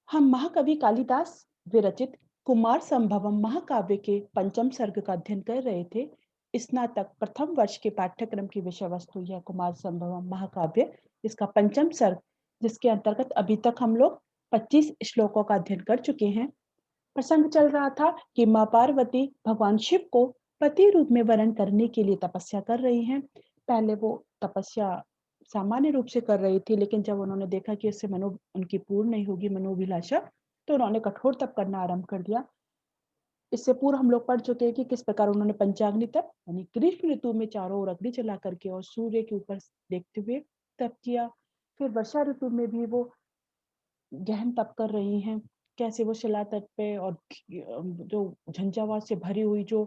हम महाकवि कालिदास विरचित कुमार संभवम महाकाव्य के पंचम सर्ग का अध्ययन कर रहे थे। स्नातक प्रथम वर्ष के पाठ्यक्रम की विषय वस्तु यह कुमार संभवम महाकाव्य, इसका पंचम सर्ग, जिसके अंतर्गत अभी तक हम लोग 25 श्लोकों का अध्ययन कर चुके हैं। प्रसंग चल रहा था कि माँ पार्वती भगवान शिव को पति रूप में वरण करने के लिए तपस्या कर रही हैं। पहले वो तपस्या सामान्य रूप से कर रही थी, लेकिन जब उन्होंने देखा कि इससे मनो उनकी पूर्ण नहीं होगी मनोभिलाषा, तो उन्होंने कठोर तप करना आरंभ कर दिया। इससे पूर्व हम लोग पढ़ चुके हैं कि किस प्रकार उन्होंने पंचाग्नि तप यानी ग्रीष्म ऋतु में चारों ओर अग्नि जला करके और सूर्य के ऊपर देखते हुए तप किया। फिर वर्षा ऋतु में भी वो गहन तप कर रही हैं। कैसे वो शिला तट पे और जो झंझावात से भरी हुई जो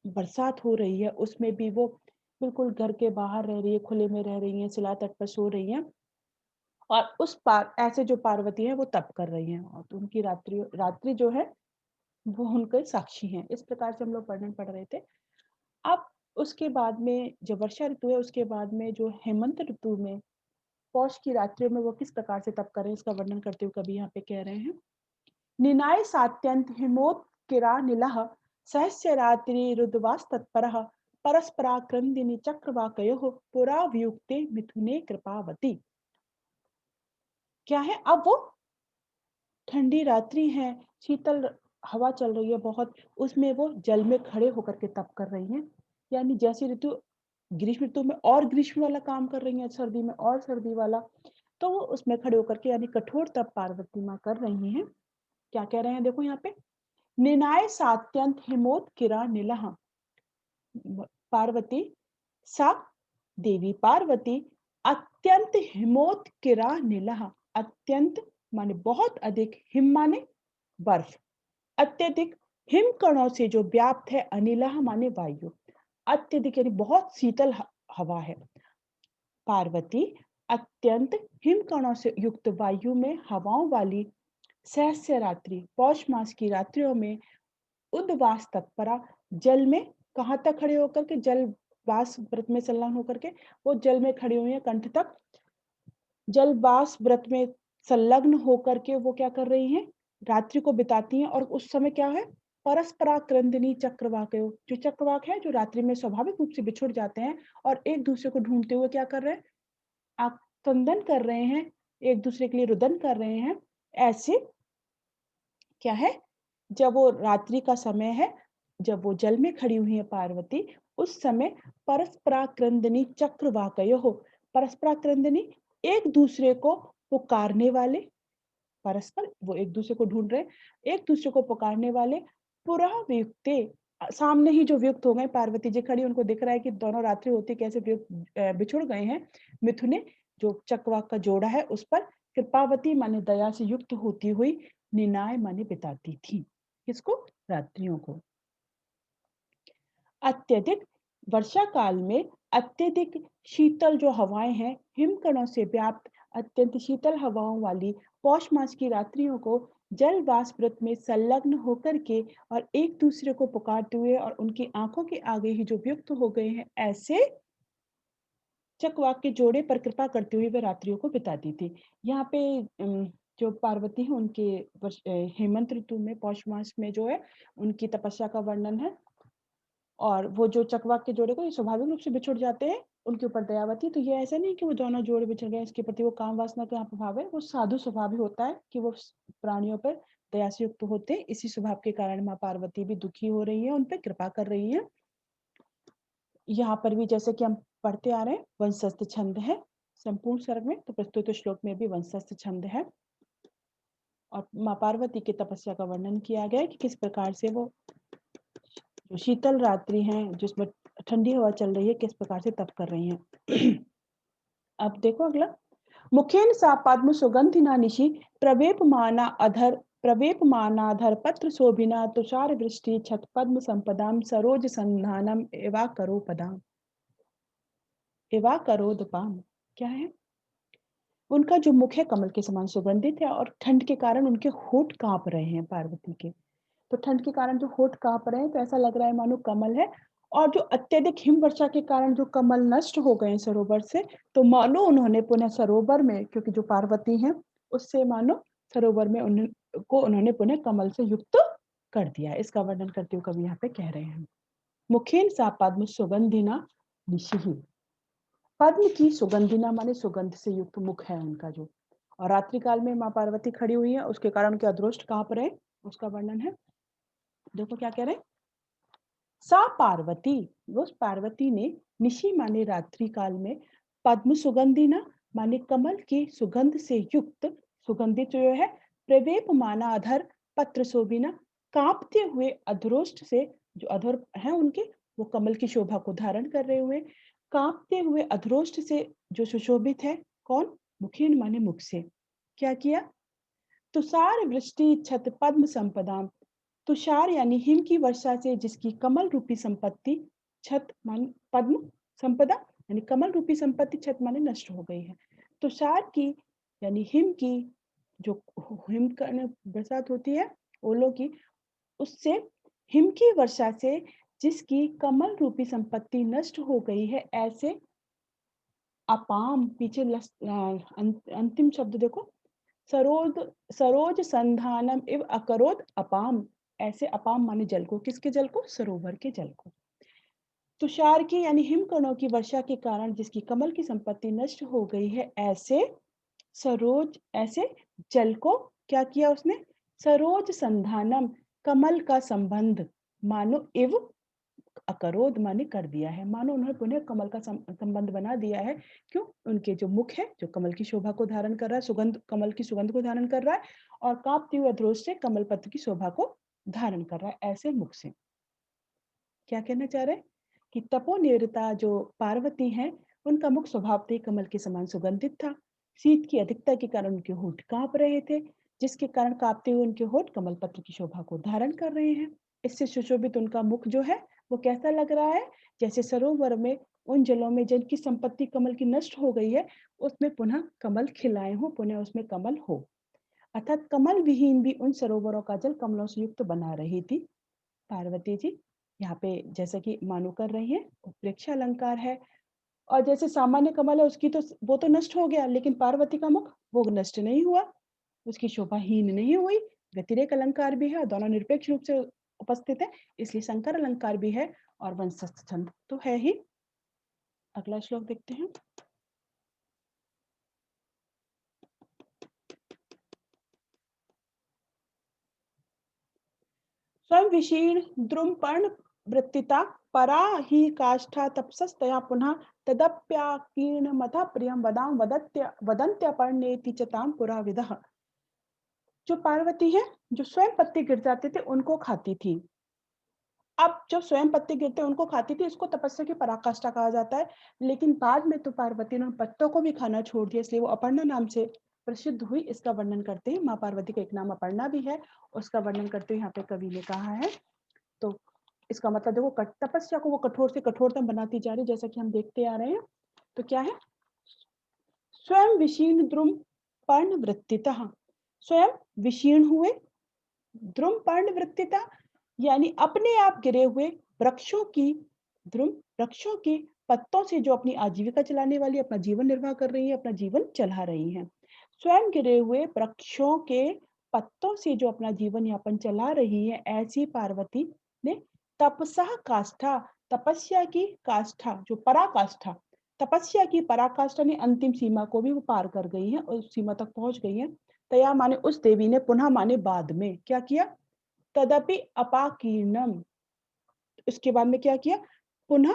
बरसात हो रही है, उसमें भी वो बिल्कुल घर के बाहर रह रही है, खुले में रह रही हैं, शिला तट पर सो रही हैं और उस पार ऐसे जो पार्वती हैं, वो तप कर रही हैं और तो उनकी रात्रि जो है, वो उनके साक्षी हैं। इस प्रकार से हम लोग वर्णन पढ़ रहे थे। अब उसके बाद में जब वर्षा ऋतु है, उसके बाद में जो हेमंत ऋतु में पौष की रात्रियों में वो किस प्रकार से तप कर रहे हैं, इसका वर्णन करते हुए कवि यहाँ पे कह रहे हैं। निनाय सात्यंत हिमोत्किरा निलः सहस्य रात्रि रुद्वास्तत्परः परस्पराक्रंदिनी चक्रवाकयोः पुरा वियुक्ते मिथुने कृपावती। क्या है, अब वो ठंडी रात्रि है, शीतल हवा चल रही है बहुत, उसमें वो जल में खड़े होकर के तप कर रही हैं। यानी जैसी ऋतु ग्रीष्म ऋतु में और ग्रीष्म वाला काम कर रही हैं, सर्दी में और सर्दी वाला, तो वो उसमें खड़े होकर के यानी कठोर तप पार्वती माँ कर रही हैं। क्या कह रहे हैं देखो यहाँ पे, निनाय सात्यंत हिमोत्किरा निलः। पार्वती सा देवी पार्वती अत्यंत हिमोत्किरा निलः। अत्यंत माने बहुत अधिक, हिम माने बर्फ, अत्यधिक हिम कणों से जो व्याप्त है, अनिलः माने वायु, अत्यधिक यानी बहुत शीतल हवा है। पार्वती अत्यंत हिम कणों से युक्त वायु में हवाओं वाली सहस्य रात्रि पौष मास की रात्रियों में उद्वास तत्परा, जल में कहाँ तक खड़े होकर के, जलवास व्रत में संलग्न होकर के वो जल में खड़ी हुई है, कंठ तक जलवास व्रत में संलग्न होकर के वो क्या कर रही हैं, रात्रि को बिताती हैं। और उस समय क्या है, परस्परा क्रंदनी चक्रवाकयो, जो चक्रवाक है जो रात्रि में स्वाभाविक रूप से बिछुड़ जाते हैं और एक दूसरे को ढूंढते हुए क्या कर रहे हैं, आक्रंदन कर रहे हैं, एक दूसरे के लिए रुदन कर रहे हैं। ऐसे क्या है, जब वो रात्रि का समय है, जब वो जल में खड़ी हुई है पार्वती, उस समय परस्पराक्रंदनी चक्रवाकयोः, परस्पराक्रंदनी एक दूसरे को पुकारने वाले, परस्पर वो एक दूसरे को ढूंढ रहे, एक दूसरे को पुकारने वाले, पुरा वियुक्ते, सामने ही जो वियुक्त हो गए, पार्वती जी खड़ी, उनको दिख रहा है कि दोनों रात्रि होती कैसे बिछुड़ गए हैं। मिथुने जो चक्रवाक का जोड़ा है उस पर कृपावती माने दया से युक्त होती हुई, निनाय माने बिताती थी। किसको, रात्रियों को। अत्यधिक वर्षा काल में अत्यधिक शीतल जो हवाएं हैं, हिमकणों से व्याप्त अत्यंत शीतल हवाओं वाली पौष मास की रात्रियों को जल वाष्प में संलग्न होकर के और एक दूसरे को पुकारते हुए और उनकी आंखों के आगे ही जो व्यक्त हो गए हैं, ऐसे चकवाक के जोड़े पर कृपा करते हुए वे रात्रियों को बिताती थी। यहाँ पे जो पार्वती है उनके हेमंत ऋतु में पौष मास में जो है उनकी तपस्या का वर्णन है। और वो जो चकवाक के जोड़े को ये स्वाभाविक रूप से बिछुड़ जाते हैं, उनके ऊपर दयावती। तो ये ऐसा नहीं कि वो दोनों जोड़े बिछड़ गए, इसके प्रति वो काम वासना का यहाँ प्रभाव है। वो साधु स्वभाव ही होता है कि वो प्राणियों पर दया से युक्त होते हैं। इसी स्वभाव के कारण माँ पार्वती भी दुखी हो रही है, उन पे कृपा कर रही है। यहाँ पर भी जैसे कि हम पढ़ते आ रहे हैं, वंशस्थ छंद है संपूर्ण सर्ग में, तो प्रस्तुत श्लोक में भी वंशस्थ छंद है और माँ पार्वती की तपस्या का वर्णन किया गया है कि किस प्रकार से वो जो शीतल रात्रि है जिसमें ठंडी हवा चल रही है, किस प्रकार से तप कर रही हैं। अब देखो अगला, मुखेन सा पद्म सुगंधिना निशि प्रवेप मानाधर पत्र शोभिना तुषार वृष्टि छत पद्म संपदाम सरोज संधानम एवा करो पदाम एवा करोदपाम। क्या है, उनका जो मुख है कमल के समान सुगंधित है और ठंड के कारण उनके होठ कांप रहे हैं पार्वती के। तो ठंड के कारण जो होठ कांप रहे हैं, तो ऐसा लग रहा है मानो कमल है। और जो अत्यधिक हिम वर्षा के कारण जो कमल नष्ट हो गए सरोवर से, तो मानो उन्होंने पुनः सरोवर में, क्योंकि जो पार्वती हैं उससे मानो सरोवर में उन्होंने पुनः कमल से युक्त कर दिया। इसका वर्णन करते हुए कवि यहाँ पे कह रहे हैं, मुखेन सा पद्म सुगंधिना निशिहि। पद्म की सुगंधिना माने सुगंध से युक्त मुख है उनका जो, और रात्रि काल में माँ पार्वती खड़ी हुई है, उसके कारण उनके अदृष्ट कांप रहे, उसका वर्णन है। देखो क्या कह रहे हैं, सा पार्वती, वो पार्वती ने, निशि माने रात्रि काल में, पद्म सुगंधिना माने कमल की सुगंध से युक्त, सुगंधित जो है, प्रवेप माना अधर, पत्र शोभिना, कांपते हुए अधरोष्ट से, जो अधर है उनके, वो कमल की शोभा को धारण कर रहे हुए, कांपते हुए अधरोष्ट से जो सुशोभित है, कौन, मुखीन माने मुख से, क्या किया, तुषार वृष्टि छत पद्म संपदाम, तुषार यानी हिम की वर्षा से जिसकी कमल रूपी संपत्ति, छत मान पद्म, संपदा यानी कमल रूपी संपत्ति, छत माने नष्ट हो गई है। तुषार की यानी हिम की, जो हिम का बरसात होती है, ओलों की, उससे, हिम की वर्षा से जिसकी कमल रूपी संपत्ति नष्ट हो गई है, ऐसे अपाम, पीछे अंतिम शब्द देखो, सरोद सरोज संधानम इव अकरोद अपाम, ऐसे अपाम माने जल को, किसके जल को, सरोवर के जल को। तुषार की यानी हिमकणों की वर्षा के कारण जिसकी कमल की संपत्ति नष्ट हो गई है, ऐसे सरोज, ऐसे जल को क्या किया उसने, सरोज संधानम, कमल का संबंध, मानो इव अकरोध माने कर दिया है, मानो उन्होंने पुनः कमल का संबंध बना दिया है। क्यों, उनके जो मुख है, जो कमल की शोभा को धारण कर रहा है, सुगंध, कमल की सुगंध को धारण कर रहा है, और कांपते हुए अधरोज से कमल पत्र की शोभा को धारण कर रहा है, ऐसे मुख से। क्या कहना चाह रहे हैं कि तपोनिरता जो पार्वती हैं, उनका मुख स्वभावतः ही कमल के समान सुगंधित था। शीत की अधिकता के कारण उनके होठ कांप रहे थे, जिसके कारण कांपते हुए उनके होठ कमल पत्र की शोभा को धारण कर रहे हैं। इससे सुशोभित उनका मुख जो है, वो कैसा लग रहा है, जैसे सरोवर में उन जलों में जिनकी संपत्ति कमल की नष्ट हो गई है, उसमें पुनः कमल खिलाए हो, पुनः उसमें कमल हो, अर्थात कमल विहीन भी उन सरोवरों का जल कमलों से युक्त बना रही थी पार्वती जी। यहाँ पे जैसा कि मानो कर रही है, उत्प्रेक्षा अलंकार है, और जैसे सामान्य कमल है उसकी तो वो तो नष्ट हो गया, लेकिन पार्वती का मुख वो नष्ट नहीं हुआ, उसकी शोभा हीन नहीं हुई। व्यतिरेक अलंकार भी है, और दोनों निरपेक्ष रूप से उपस्थित है, इसलिए संकर अलंकार भी है, और वंशस्थ छंद तो है ही। अगला श्लोक देखते हैं, स्वयं विशीर्ण द्रुमपर्ण वृत्तिता, परा ही काष्ठा तपसस्तया पुनः, तदप्याकीर्ण मथा प्रियम वदाम वदन्त्यपर्णेति च ताम पुरा विदः। जो पार्वती है, जो स्वयं पत्ते गिर जाते थे उनको खाती थी, अब जो स्वयं पत्ते गिरते उनको खाती थी, इसको तपस्या की पराकाष्ठा कहा जाता है। लेकिन बाद में तो पार्वती ने पत्तों को भी खाना छोड़ दिया, इसलिए वो अपर्णा नाम से प्रसिद्ध हुई। इसका वर्णन करते हैं, माँ पार्वती का एक नाम अपर्णा भी है, उसका वर्णन करते हुए यहाँ पे कवि ने कहा है। तो इसका मतलब देखो, तपस्या को वो कठोर से कठोरतम बनाती जा रही, जैसा कि हम देखते आ रहे हैं। तो क्या है, स्वयं विशीर्ण द्रुम पर्ण वृत्तितः, स्वयं विशीर्ण हुए, द्रुम पर्ण वृत्तिता यानी अपने आप गिरे हुए वृक्षों की, द्रुम वृक्षों के पत्तों से जो अपनी आजीविका चलाने वाली, अपना जीवन निर्वाह कर रही है, अपना जीवन चला रही हैं। स्वयं गिरे हुए वृक्षों के पत्तों से जो अपना जीवन यापन चला रही है, ऐसी पार्वती ने तपसा काष्ठा, तपस्या की काष्ठा, जो पराकाष्ठा, तपस्या की पराकाष्ठा ने अंतिम सीमा को भी वो पार कर गई है, उस सीमा तक पहुंच गई है। तया माने उस देवी ने, पुनः माने बाद में क्या किया, तदपि अपाकीर्णम, इसके बाद में क्या किया, पुनः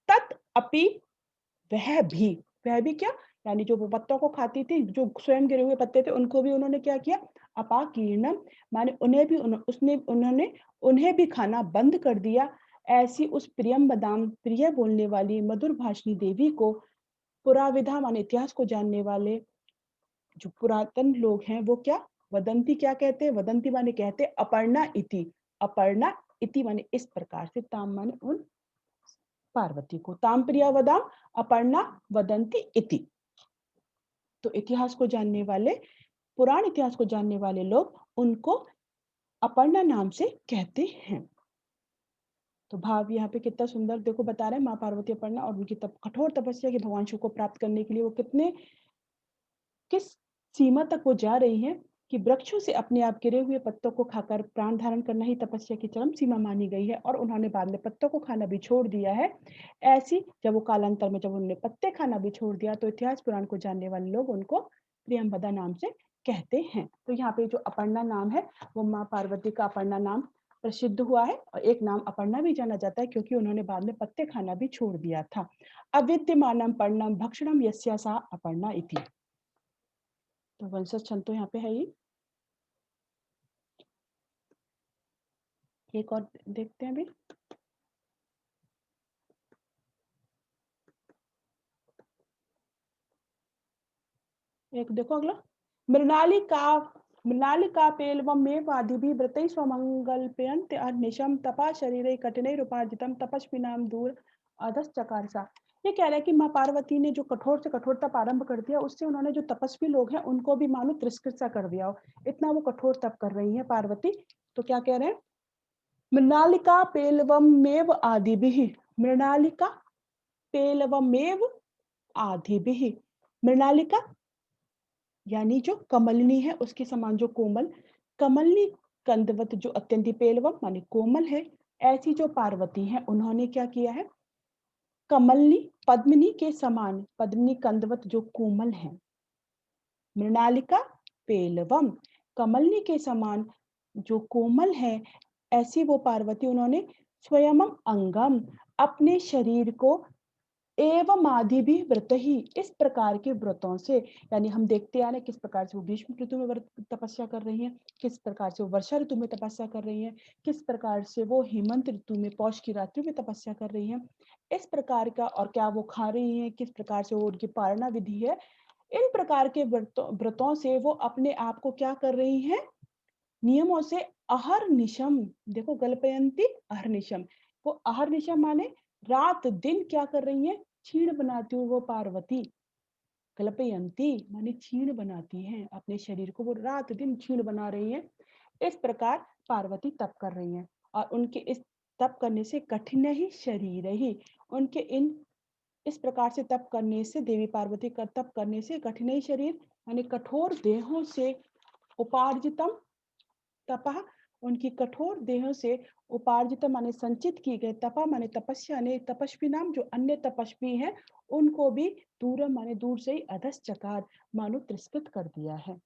तत् अपि, वह भी क्या, यानी जो वो पत्तों को खाती थी, जो स्वयं गिरे हुए पत्ते थे, उनको भी उन्होंने क्या किया, अपाकीर्णम माने उन्हें भी उन्होंने उन्हें भी खाना बंद कर दिया। ऐसी उस प्रियम बदाम, प्रिय बोलने वाली मधुर भाषणी देवी को, पुराविधा माने इतिहास को जानने वाले जो पुरातन लोग हैं, वो क्या, वदंती क्या कहते हैं, वदंती माने कहते हैं अपर्णा इति, अपर्णा इति माने इस प्रकार से, ताम माने उन पार्वती को, ताम प्रिया वदाम अपर्णा वदंती इति। तो इतिहास को जानने वाले, पुराण इतिहास को जानने वाले लोग उनको अपर्णा नाम से कहते हैं। तो भाव यहाँ पे कितना सुंदर देखो बता रहे हैं, माँ पार्वती अपर्णा और उनकी कठोर तपस्या के भगवान शिव को प्राप्त करने के लिए वो कितने, किस सीमा तक वो जा रही हैं कि वृक्षों से अपने आप गिरे हुए पत्तों को खाकर प्राण धारण करना ही तपस्या की चरम सीमा मानी गई है और उन्होंने बाद में पत्तों को खाना भी छोड़ दिया है। ऐसी जब वो कालांतर में जब उन्होंने पत्ते खाना भी छोड़ दिया तो इतिहास पुराण को जानने वाले लोग उनको प्रियंवदा नाम से कहते हैं। तो यहाँ पे जो अपर्णा नाम है वो माँ पार्वती का अपर्णा नाम प्रसिद्ध हुआ है और एक नाम अपर्णा भी जाना जाता है क्योंकि उन्होंने बाद में पत्ते खाना भी छोड़ दिया था। अविद्यमानम पर्णम भक्षणम यस्या सा अपर्णा इति। तो वंशज छंद तो यहाँ पे है ही। एक और देखते हैं अभी। एक देखो अगला। मृणालिका मृणालिका पेलवम में वादिभि व्रतै स्वमंगलप्यन्त अनिशम तपा शरीरे कठिनैरुपार्जितम तपस्विनाम दूर अधश्चकारसा। ये कह रहा है कि माँ पार्वती ने जो कठोर से कठोर तप आरंभ कर दिया उससे उन्होंने जो तपस्वी लोग हैं उनको भी मानो तिरस्कृत सा कर दिया हो, इतना वो कठोर तप कर रही है पार्वती। तो क्या कह रहे हैं? मृणालिका पेलवमेव आदिभिः। मृणालिका पेलवमेव आदिभिः। मृणालिका यानी जो कमलनी है उसके समान जो कोमल, कमलनी कंदवत जो अत्यंत पेलवम माने कोमल है, ऐसी जो पार्वती है उन्होंने क्या किया है? कमलनी पद्मिनी के समान, पद्मिनी कंदवत जो कोमल है, मृणालिका पेलवम कमलनी के समान जो कोमल है, ऐसी वो पार्वती उन्होंने स्वयं अंगम अपने शरीर को एवं आदि भी व्रत ही इस प्रकार के व्रतों से, यानी हम देखते आ रहे किस प्रकार से वो ग्रीष्म ऋतु में व्रत तपस्या कर रही हैं, किस प्रकार से वो वर्षा ऋतु में तपस्या कर रही हैं, किस प्रकार से वो हेमंत ऋतु में पौष की रात्रि में तपस्या कर रही हैं, इस प्रकार का। और क्या वो खा रही हैं, किस प्रकार से वो उनकी पारणा विधि है, इन प्रकार के व्रतों से वो अपने आप को क्या कर रही हैं? नियमों से अहर्निशम, देखो गल्पयंती अहर्निशम, वो अहर्निशम माने रात दिन क्या कर रही है? क्षीण बनाती हुई वो पार्वती। कल्पयंती माने क्षीण बनाती हैं अपने शरीर को, वो रात दिन क्षीण बना रही हैं। इस प्रकार पार्वती तप कर रही हैं और उनके इस तप करने से कठिन ही शरीर ही, उनके इन इस प्रकार से तप करने से, देवी पार्वती का तप करने से कठिन शरीर यानी कठोर देहों से उपार्जितम तपा, उनकी कठोर देहों से उपार्जित माने संचित की गए, तपा माने तपस्या ने, तपस्वी नाम जो अन्य तपस्वी हैं उनको भी दूर माने दूर से ही अधश्चकार मानो तिरस्कृत कर दिया है।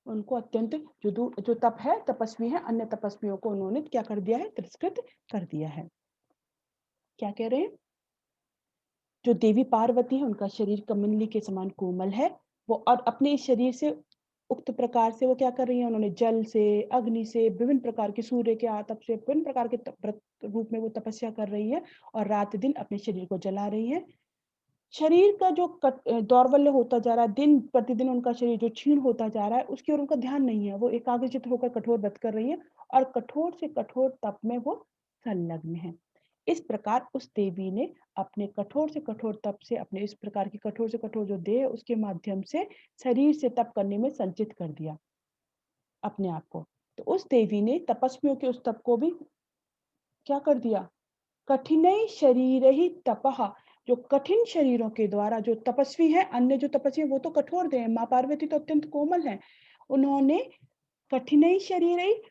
उनको अत्यंत जो तप है तपस्वी है, अन्य तपस्वियों को उन्होंने क्या कर दिया है? तिरस्कृत कर दिया है। क्या कह रहे हैं? जो देवी पार्वती है उनका शरीर कमंडली के समान कोमल है, वो और अपने शरीर से उक्त प्रकार से वो क्या कर रही है? उन्होंने जल से, अग्नि से, विभिन्न प्रकार के सूर्य के आतप से, विभिन्न प्रकार के व्रत रूप में वो तपस्या कर रही है और रात दिन अपने शरीर को जला रही है। शरीर का जो दौर्बल्य होता जा रहा है, दिन प्रतिदिन उनका शरीर जो क्षीण होता जा रहा है उसकी ओर उनका ध्यान नहीं है, वो एकाग्रचित होकर कठोर व्रत कर रही है और कठोर से कठोर तप में वो संलग्न है। इस प्रकार उस देवी ने अपने कठोर से कठोर तप से, अपने इस प्रकार की कठोर से कठोर जो देह है उसके माध्यम से शरीर से तप करने में संचित कर दिया अपने आप को। तो उस देवी ने तपस्वियों के उस तप को भी क्या कर दिया? कठिनई शरीर ही तपह, जो कठिन शरीरों के द्वारा जो तपस्वी है, अन्य जो तपस्वी है वो तो कठोर थे, माँ पार्वती तो अत्यंत कोमल है, उन्होंने कठिनई शरीर ही,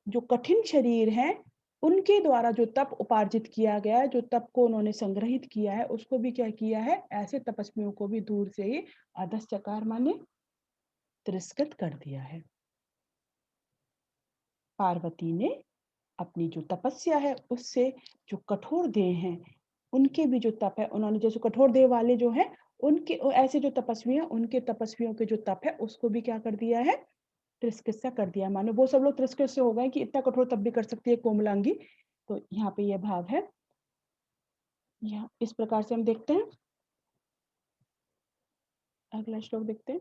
जो कठिन शरीर है उनके द्वारा जो तप उपार्जित किया गया है, जो तप को उन्होंने संग्रहित किया है, उसको भी क्या किया है? ऐसे तपस्वियों को भी दूर से ही अधश्चकार माने तिरस्कृत कर दिया है। पार्वती ने अपनी जो तपस्या है उससे जो कठोर देह हैं उनके भी जो तप है, उन्होंने जैसे कठोर देह वाले जो हैं उनके ऐसे जो तपस्वी हैं उनके तपस्वियों के जो तप है उसको भी क्या कर दिया है? तिरस्कृत सा कर दिया, मानो वो सब लोग तिरस्कृत से हो गए कि इतना कठोर तप भी कर सकती है कोमलांगी। तो यहाँ पे यह भाव है। यहाँ इस प्रकार से हम देखते हैं। अगला श्लोक देखते हैं।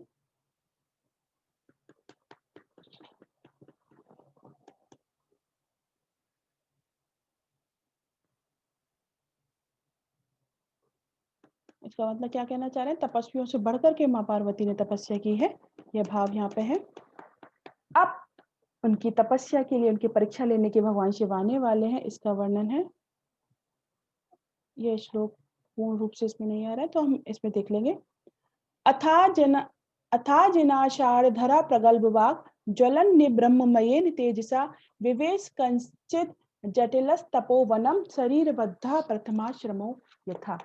इसका मतलब क्या कहना चाह रहे हैं? तपस्वियों से बढ़कर के माँ पार्वती ने तपस्या की है, यह भाव यहाँ पे है। अब उनकी तपस्या के लिए उनकी परीक्षा लेने के भगवान शिव आने वाले हैं, इसका वर्णन है। यह श्लोक पूर्ण रूप से इसमें नहीं आ रहा है तो हम इसमें देख लेंगे। अथा जन अथा जिनाशार धरा प्रगल्भवाग ज्वलन ब्रह्ममयेन तेजसा विवेश कंचित जटिलस तपोवनम शरीरबद्धा प्रथमाश्रमो यथा।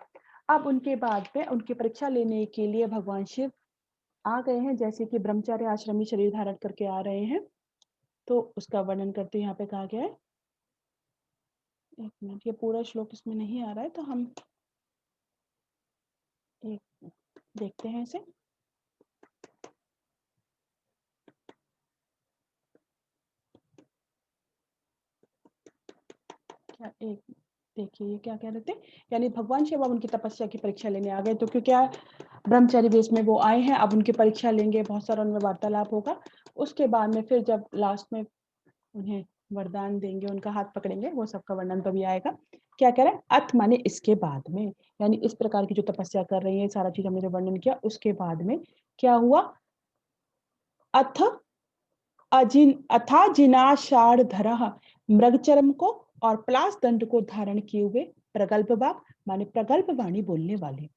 अब उनके बाद में उनकी परीक्षा लेने के लिए भगवान शिव आ गए हैं, जैसे कि ब्रह्मचार्य आश्रमी शरीर धारण करके आ रहे हैं। तो उसका वर्णन करते यहाँ पे कहा गया है, एक मिनट, ये पूरा श्लोक इसमें नहीं आ रहा है तो हम एक देखते हैं इसे। क्या एक देखिए ये क्या कह रहे थे, यानी भगवान शिव अब उनकी तपस्या की परीक्षा लेने आ गए। तो क्योंकि ब्रह्मचारी वेश में वो आए हैं, अब उनकी परीक्षा लेंगे, बहुत सारा उनमें वार्तालाप होगा। उसके बाद में फिर जब लास्ट में उन्हें वरदान देंगे, उनका हाथ पकड़ेंगे, वो सबका वर्णन तभी आएगा। क्या कह रहे हैं, अथ माने इसके बाद में, यानी इस प्रकार की जो तपस्या कर रही है, सारा चीज हमने जो वर्णन किया, उसके बाद में क्या हुआ, अथ अथा जिनाशार धरः मृगचर्म को और प्लास दंड को धारण किए हुए प्रगल्भवाक माने प्रगल्भ वाणी बोलने वाले,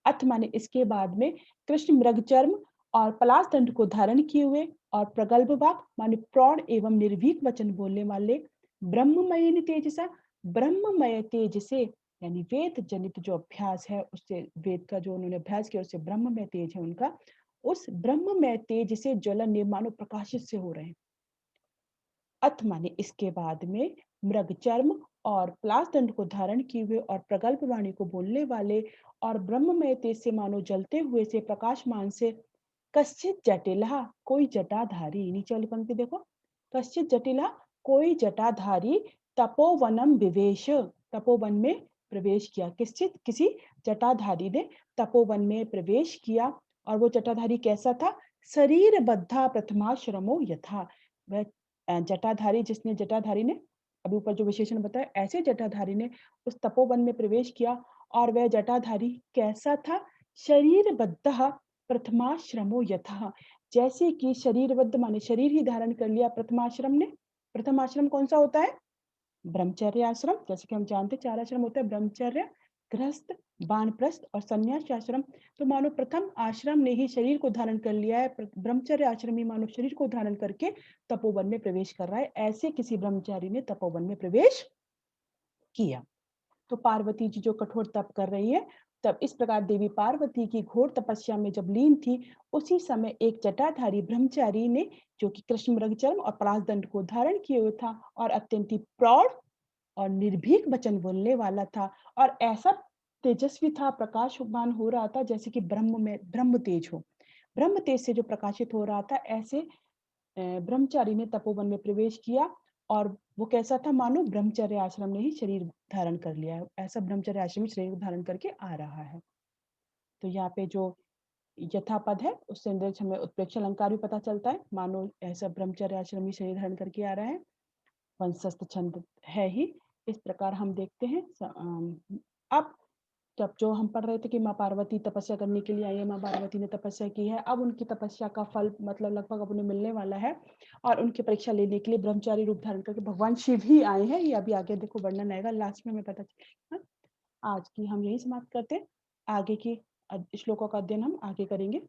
अथ माने इसके बाद में कृष्ण मृगचर्म और पलास दंड को धारण किए हुए और प्रगल्भवाक माने प्रौढ़ एवं निर्भीक वचन बोलने वाले, ब्रह्ममय तेजसा ब्रह्ममय तेज से, यानी वेद जनित जो अभ्यास है उससे, वेद का जो उन्होंने अभ्यास किया उससे ब्रह्ममय तेज है उनका, उस ब्रह्ममय तेज से ज्वलन निर्माणों प्रकाशित से हो रहे हैं। अथ माने इसके बाद में मृग चर्म और प्लास दंड को धारण किए हुए और प्रगल्भ वाणी को बोलने वाले और ब्रह्ममय तेज से मानो जलते हुए से प्रकाशमान से, कश्चित जटिला कोई जटाधारी, नीचे वाली पंक्ति देखो, कश्चित जटिला कोई जटाधारी तपोवनम विवेश, तपोवन में प्रवेश किया, किश्चित किसी जटाधारी ने तपोवन में प्रवेश किया। और वो जटाधारी कैसा था, शरीर बद्धा प्रथमाश्रमो यथा, वह जटाधारी, जिसने जटाधारी ने अभी ऊपर जो विशेषण बताया, ऐसे जटाधारी ने उस तपोवन में प्रवेश किया। और वह जटाधारी कैसा था, शरीरबद्ध प्रथमाश्रमो यथा, जैसे कि शरीरबद्ध माने शरीर ही धारण कर लिया प्रथमाश्रम ने। प्रथमाश्रम कौन सा होता है, ब्रह्मचर्य आश्रम। जैसे कि हम जानते हैं 4 आश्रम होते हैं, ब्रह्मचर्य, गृहस्थ, वानप्रस्थ और संन्यास आश्रम। तो मानो प्रथम आश्रम ने ही शरीर को धारण कर लिया है, ब्रह्मचर्य आश्रम ही मानो शरीर को धारण करके तपोवन में प्रवेश कर रहा है। ऐसे किसी ब्रह्मचारी ने तपोवन में प्रवेश किया। तो पार्वती जी जो कठोर तप कर रही है, तब इस प्रकार देवी पार्वती की घोर तपस्या में जब लीन थी, उसी समय एक जटाधारी ब्रह्मचारी ने, जो कि कृष्ण मृगचर्म और परासदंड को धारण किए हुए था और अत्यंत ही प्रौढ़ और निर्भीक वचन बोलने वाला था, और ऐसा तेजस्वी था, प्रकाशमान हो रहा था, जैसे कि ब्रह्म में ब्रह्म तेज हो, ब्रह्म तेज से जो प्रकाशित हो रहा था, ऐसे ब्रह्मचारी ने तपोवन में प्रवेश किया। और वो कैसा था, मानो ब्रह्मचर्य आश्रम ने ही शरीर धारण कर लिया है, ऐसा ब्रह्मचर्य आश्रम ही शरीर धारण करके आ रहा है। तो यहाँ पे जो यथापद है उससे हमें उत्प्रेक्ष अलंकार भी पता चलता है, मानो ऐसा ब्रह्मचर्य आश्रम ही शरीर धारण करके आ रहा है, वंशस्थ छंद है ही। इस प्रकार हम देखते हैं। अब जब जो हम पढ़ रहे थे कि माँ पार्वती तपस्या करने के लिए आई है, माँ पार्वती ने तपस्या की है, अब उनकी तपस्या का फल मतलब लगभग अब उन्हें मिलने वाला है, और उनकी परीक्षा लेने के लिए ब्रह्मचारी रूप धारण करके भगवान शिव ही आए हैं। ये अभी आगे देखो वर्णन आएगा, लास्ट में हमें पता चलेगा। आज की हम यही समाप्त करते हैं, आगे की श्लोकों का अध्ययन हम आगे करेंगे।